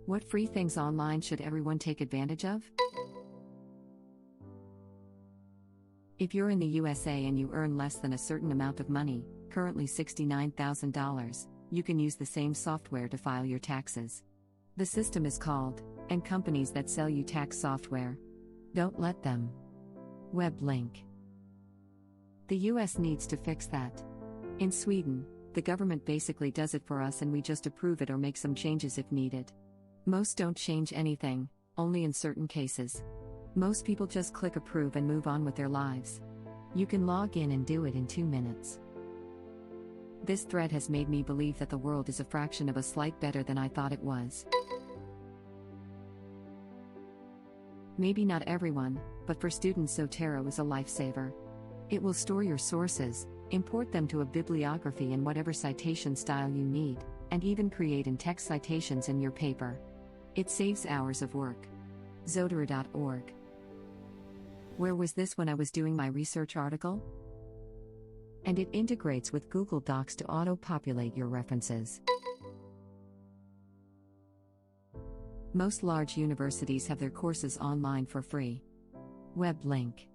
What free things online should everyone take advantage of? If you're in the USA and you earn less than a certain amount of money, currently $69,000, you can use the same software to file your taxes. The system is called, and companies that sell you tax software. Don't let them. Web link. The US needs to fix that. In Sweden, the government basically does it for us and we just approve it or make some changes if needed. Most don't change anything, only in certain cases. Most people just click approve and move on with their lives. You can log in and do it in 2 minutes. This thread has made me believe that the world is a fraction of a slight better than I thought it was. Maybe not everyone, but for students Zotero is a lifesaver. It will store your sources, import them to a bibliography in whatever citation style you need, and even create in-text citations in your paper. It saves hours of work. Zotero.org. Where was this when I was doing my research article? And it integrates with Google Docs to auto-populate your references. Most large universities have their courses online for free. Web link.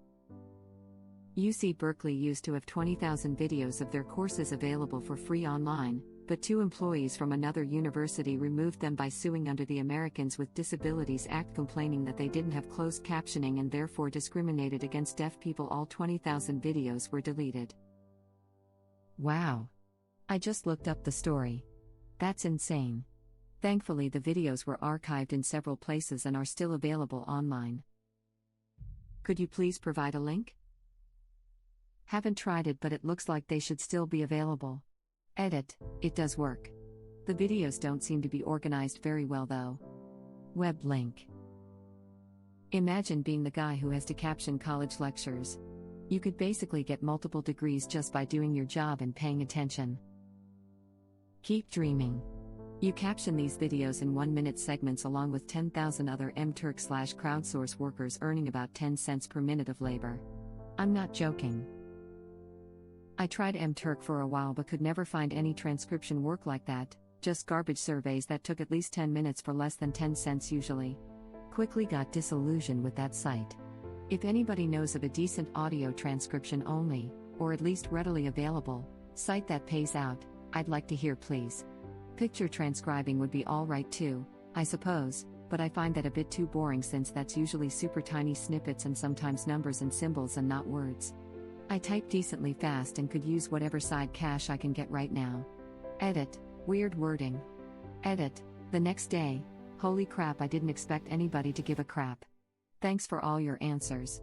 UC Berkeley used to have 20,000 videos of their courses available for free online, but 2 employees from another university removed them by suing under the Americans with Disabilities Act, complaining that they didn't have closed captioning and therefore discriminated against deaf people. All 20,000 videos were deleted. Wow. I just looked up the story. That's insane. Thankfully, the videos were archived in several places and are still available online. Could you please provide a link? Haven't tried it, but it looks like they should still be available. Edit, it does work. The videos don't seem to be organized very well though. Web link. Imagine being the guy who has to caption college lectures. You could basically get multiple degrees just by doing your job and paying attention. Keep dreaming. You caption these videos in 1-minute segments along with 10,000 other mturk/crowdsource workers earning about 10 cents per minute of labor. I'm not joking. I tried mturk for a while but could never find any transcription work like that, just garbage surveys that took at least 10 minutes for less than 10 cents usually. Quickly got disillusioned with that site. If anybody knows of a decent audio transcription only, or at least readily available, site that pays out, I'd like to hear please. Picture transcribing would be alright too, I suppose, but I find that a bit too boring since that's usually super tiny snippets and sometimes numbers and symbols and not words. I type decently fast and could use whatever side cache I can get right now. Edit, weird wording. Edit, the next day, holy crap, I didn't expect anybody to give a crap. Thanks for all your answers.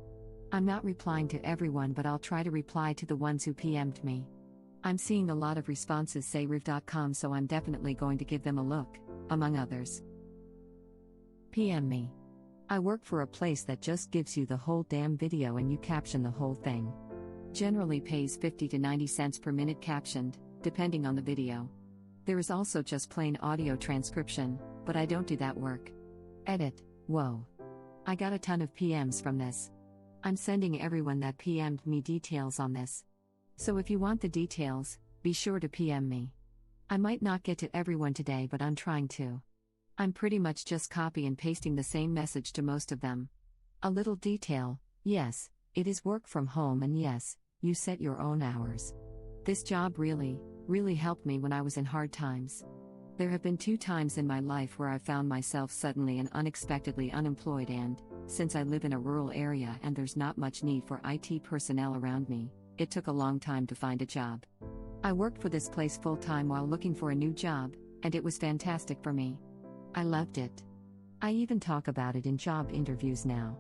I'm not replying to everyone, but I'll try to reply to the ones who PM'd me. I'm seeing a lot of responses say riv.com, so I'm definitely going to give them a look, among others. PM me. I work for a place that just gives you the whole damn video and you caption the whole thing. Generally pays 50 to 90 cents per minute captioned, depending on the video. There is also just plain audio transcription, but I don't do that work. Edit, whoa. I got a ton of PMs from this. I'm sending everyone that PM'd me details on this. So if you want the details, be sure to PM me. I might not get to everyone today, but I'm trying to. I'm pretty much just copy and pasting the same message to most of them. A little detail, yes, it is work from home and yes, you set your own hours. This job really helped me when I was in hard times. There have been 2 times in my life where I found myself suddenly and unexpectedly unemployed, and, since I live in a rural area and there's not much need for IT personnel around me, it took a long time to find a job. I worked for this place full-time while looking for a new job, and it was fantastic for me. I loved it. I even talk about it in job interviews now.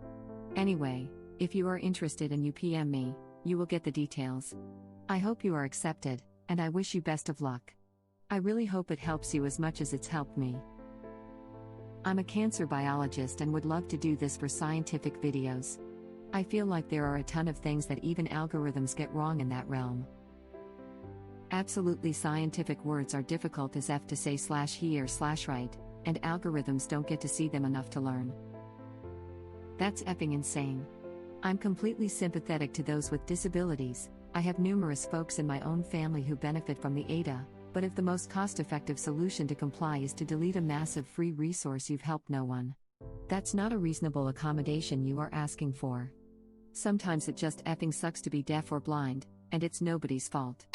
Anyway, if you are interested and you PM me, you will get the details. I hope you are accepted, and I wish you best of luck. I really hope it helps you as much as it's helped me. I'm a cancer biologist and would love to do this for scientific videos. I feel like there are a ton of things that even algorithms get wrong in that realm. Absolutely scientific words are difficult as F to say /he or /right, and algorithms don't get to see them enough to learn. That's effing insane. I'm completely sympathetic to those with disabilities. I have numerous folks in my own family who benefit from the ADA, But if the most cost-effective solution to comply is to delete a massive free resource, you've helped no one. That's not a reasonable accommodation you are asking for. Sometimes it just effing sucks to be deaf or blind, and it's nobody's fault.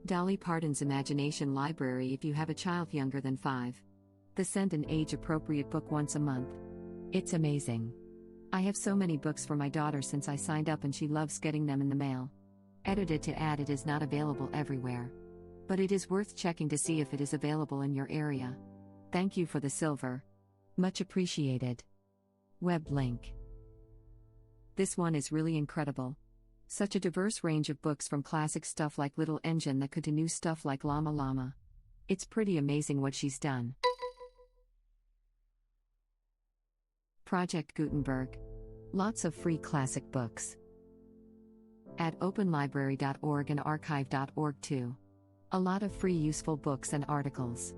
Dolly Parton's Imagination Library if you have a child younger than 5. The send an age-appropriate book once a month. It's amazing. I have so many books for my daughter since I signed up and she loves getting them in the mail. Edited to add it is not available everywhere. But it is worth checking to see if it is available in your area. Thank you for the silver. Much appreciated. Web link. This one is really incredible. Such a diverse range of books from classic stuff like Little Engine that could to new stuff like Llama Llama. It's pretty amazing what she's done. Project Gutenberg. Lots of free classic books. At openlibrary.org and archive.org too. A lot of free useful books and articles.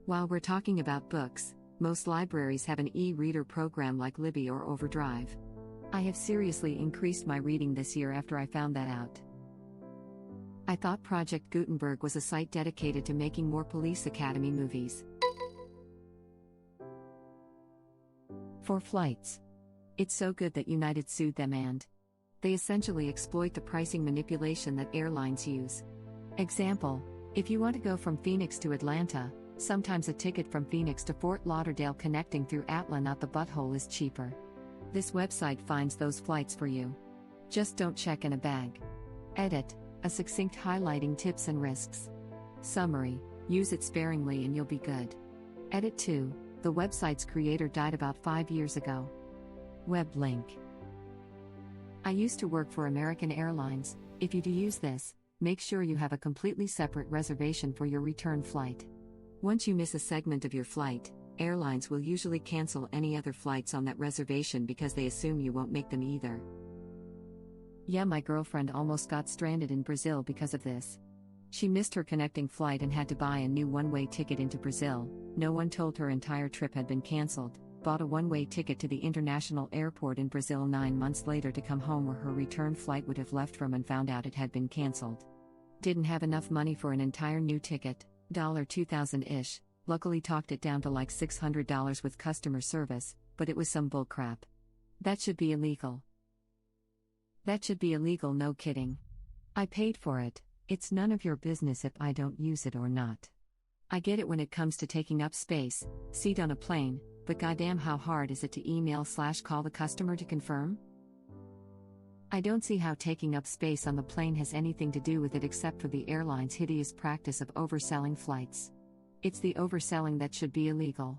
While we're talking about books, most libraries have an e-reader program like Libby or Overdrive. I have seriously increased my reading this year after I found that out. I thought Project Gutenberg was a site dedicated to making more Police Academy movies. For flights. It's so good that United sued them and they essentially exploit the pricing manipulation that airlines use. Example, if you want to go from Phoenix to Atlanta, sometimes a ticket from Phoenix to Fort Lauderdale connecting through Atla not the butthole is cheaper. This website finds those flights for you. Just don't check in a bag. Edit, a succinct highlighting tips and risks. Summary, use it sparingly and you'll be good. Edit 2, the website's creator died about 5 years ago. Web link. I used to work for American Airlines. If you do use this, make sure you have a completely separate reservation for your return flight. Once you miss a segment of your flight, airlines will usually cancel any other flights on that reservation because they assume you won't make them either. Yeah, my girlfriend almost got stranded in Brazil because of this. She missed her connecting flight and had to buy a new one-way ticket into Brazil. No one told her entire trip had been cancelled. Bought a one-way ticket to the international airport in Brazil 9 months later to come home where her return flight would have left from and found out it had been cancelled. Didn't have enough money for an entire new ticket, $2,000-ish. Luckily talked it down to like $600 with customer service, but it was some bullcrap. That should be illegal. That should be illegal, no kidding. I paid for it. It's none of your business if I don't use it or not. I get it when it comes to taking up space, seat on a plane, but goddamn how hard is it to email/call the customer to confirm? I don't see how taking up space on the plane has anything to do with it except for the airline's hideous practice of overselling flights. It's the overselling that should be illegal.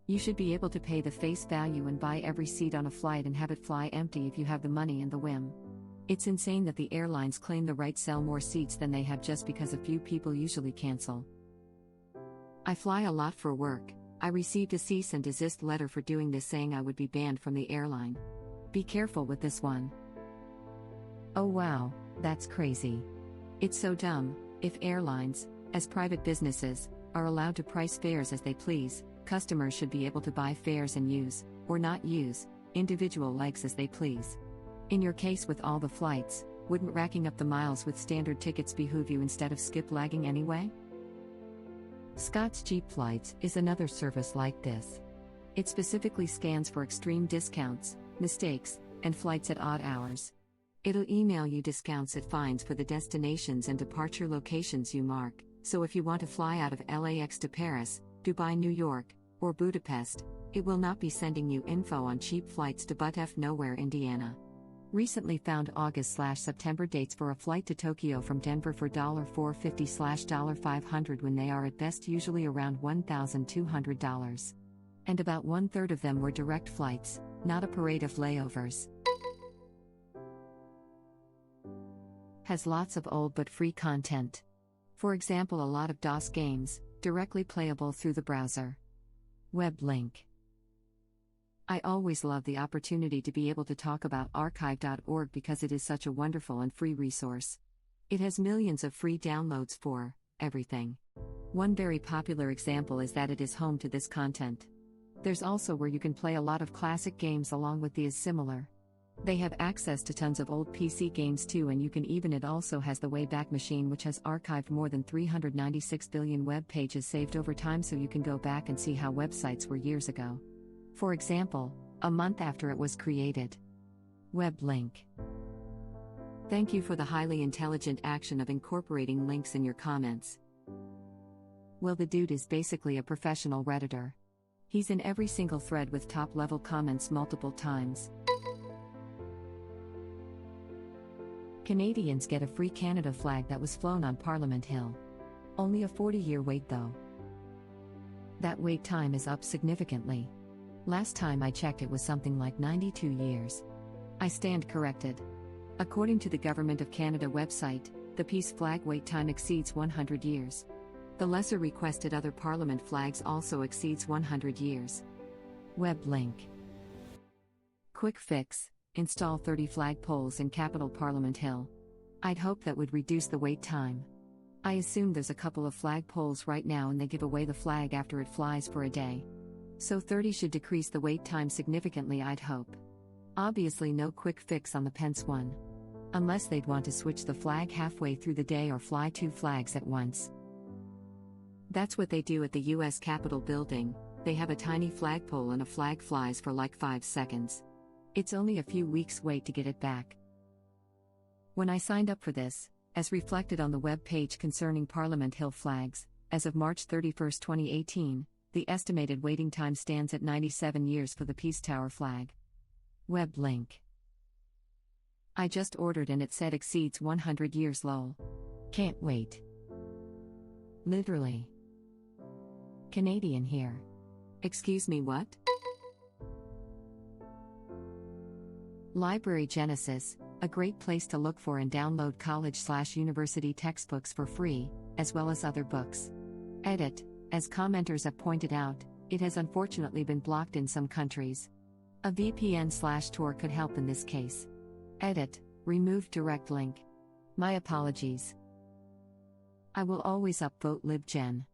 You should be able to pay the face value and buy every seat on a flight and have it fly empty if you have the money and the whim. It's insane that the airlines claim the right to sell more seats than they have just because a few people usually cancel. I fly a lot for work. I received a cease and desist letter for doing this saying I would be banned from the airline. Be careful with this one. Oh wow, that's crazy. It's so dumb. If airlines, as private businesses, are allowed to price fares as they please, customers should be able to buy fares and use, or not use, individual legs as they please. In your case with all the flights, wouldn't racking up the miles with standard tickets behoove you instead of skip lagging anyway? Scott's Cheap Flights is another service like this. It specifically scans for extreme discounts, mistakes, and flights at odd hours. It'll email you discounts it finds for the destinations and departure locations you mark, so if you want to fly out of LAX to Paris, Dubai, New York, or Budapest, it will not be sending you info on cheap flights to butt-f nowhere, Indiana. Recently found August/September dates for a flight to Tokyo from Denver for $450/$500 when they are at best usually around $1,200. And about 1/3 of them were direct flights, not a parade of layovers. Has lots of old but free content. For example, a lot of DOS games, directly playable through the browser. Web link. I always love the opportunity to be able to talk about archive.org because it is such a wonderful and free resource. It has millions of free downloads for everything. One very popular example is that it is home to this content. There's also where you can play a lot of classic games along with these similar. They have access to tons of old PC games too, and it also has the Wayback Machine, which has archived more than 396 billion web pages saved over time, so you can go back and see how websites were years ago. For example, a month after it was created. Web link. Thank you for the highly intelligent action of incorporating links in your comments. Well, the dude is basically a professional Redditor. He's in every single thread with top-level comments multiple times. Canadians get a free Canada flag that was flown on Parliament Hill. Only a 40-year wait though. That wait time is up significantly. Last time I checked it was something like 92 years. I stand corrected. According to the Government of Canada website, the peace flag wait time exceeds 100 years. The lesser requested other Parliament flags also exceeds 100 years. Web link. Quick fix. Install 30 flagpoles in Capital Parliament Hill. I'd hope that would reduce the wait time. I assume there's a couple of flagpoles right now and they give away the flag after it flies for a day. So 30 should decrease the wait time significantly, I'd hope. Obviously no quick fix on the Pence one. Unless they'd want to switch the flag halfway through the day or fly 2 flags at once. That's what they do at the US Capitol building. They have a tiny flagpole and a flag flies for like 5 seconds. It's only a few weeks' wait to get it back. When I signed up for this, as reflected on the web page concerning Parliament Hill flags, as of March 31, 2018, the estimated waiting time stands at 97 years for the Peace Tower flag. Web link. I just ordered and it said exceeds 100 years lol. Can't wait. Literally. Canadian here. Excuse me, what? Library Genesis, a great place to look for and download college/university textbooks for free, as well as other books. Edit, as commenters have pointed out, it has unfortunately been blocked in some countries. A VPN/Tor could help in this case. Edit, remove direct link. My apologies. I will always upvote LibGen.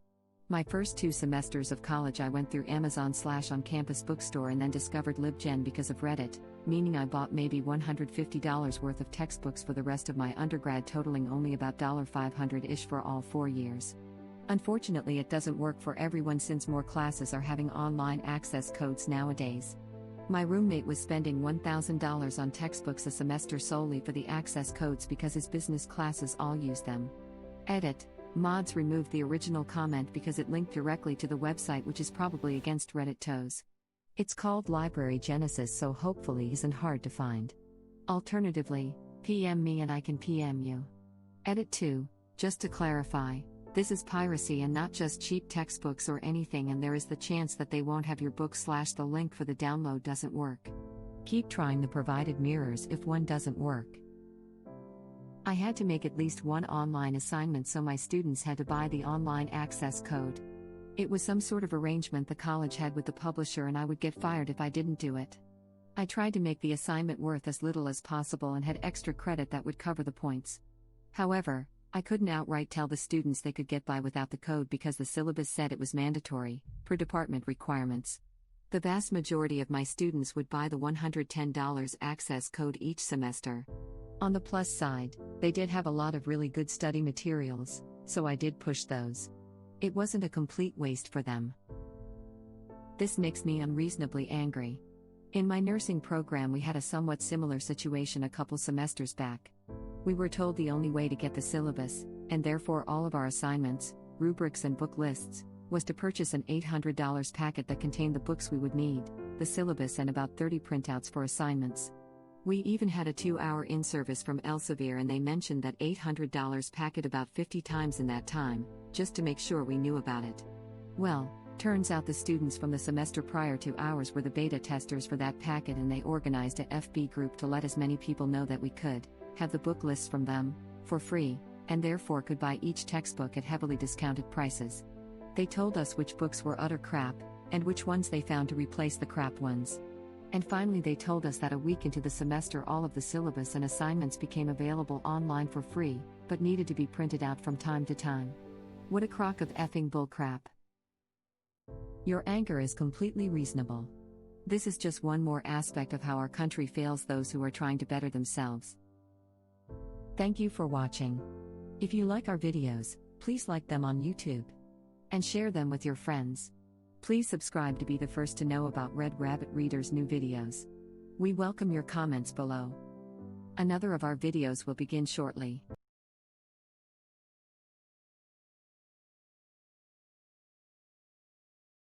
My first 2 semesters of college I went through Amazon/on-campus bookstore and then discovered LibGen because of Reddit, meaning I bought maybe $150 worth of textbooks for the rest of my undergrad, totaling only about $500-ish for all 4 years. Unfortunately, it doesn't work for everyone since more classes are having online access codes nowadays. My roommate was spending $1,000 on textbooks a semester solely for the access codes because his business classes all use them. Edit, mods removed the original comment because it linked directly to the website, which is probably against Reddit toes. It's called Library Genesis, so hopefully isn't hard to find. Alternatively, PM me and I can PM you. Edit 2, just to clarify, this is piracy and not just cheap textbooks or anything, and there is the chance that they won't have your book / the link for the download doesn't work. Keep trying the provided mirrors if one doesn't work. I had to make at least one online assignment, so my students had to buy the online access code. It was some sort of arrangement the college had with the publisher, and I would get fired if I didn't do it. I tried to make the assignment worth as little as possible and had extra credit that would cover the points. However, I couldn't outright tell the students they could get by without the code because the syllabus said it was mandatory, per department requirements. The vast majority of my students would buy the $110 access code each semester. On the plus side, they did have a lot of really good study materials, so I did push those. It wasn't a complete waste for them. This makes me unreasonably angry. In my nursing program, we had a somewhat similar situation a couple semesters back. We were told the only way to get the syllabus, and therefore all of our assignments, rubrics and book lists, was to purchase an $800 packet that contained the books we would need, the syllabus, and about 30 printouts for assignments. We even had a 2-hour in-service from Elsevier, and they mentioned that $800 packet about 50 times in that time, just to make sure we knew about it. Well, turns out the students from the semester prior to ours were the beta testers for that packet, and they organized a FB group to let as many people know that we could have the book lists from them, for free, and therefore could buy each textbook at heavily discounted prices. They told us which books were utter crap, and which ones they found to replace the crap ones. And finally they told us that a week into the semester all of the syllabus and assignments became available online for free, but needed to be printed out from time to time. What a crock of effing bullcrap. Your anger is completely reasonable. This is just one more aspect of how our country fails those who are trying to better themselves. Thank you for watching. If you like our videos, please like them on YouTube and share them with your friends. Please subscribe to be the first to know about Red Rabbit Reader's new videos. We welcome your comments below. Another of our videos will begin shortly.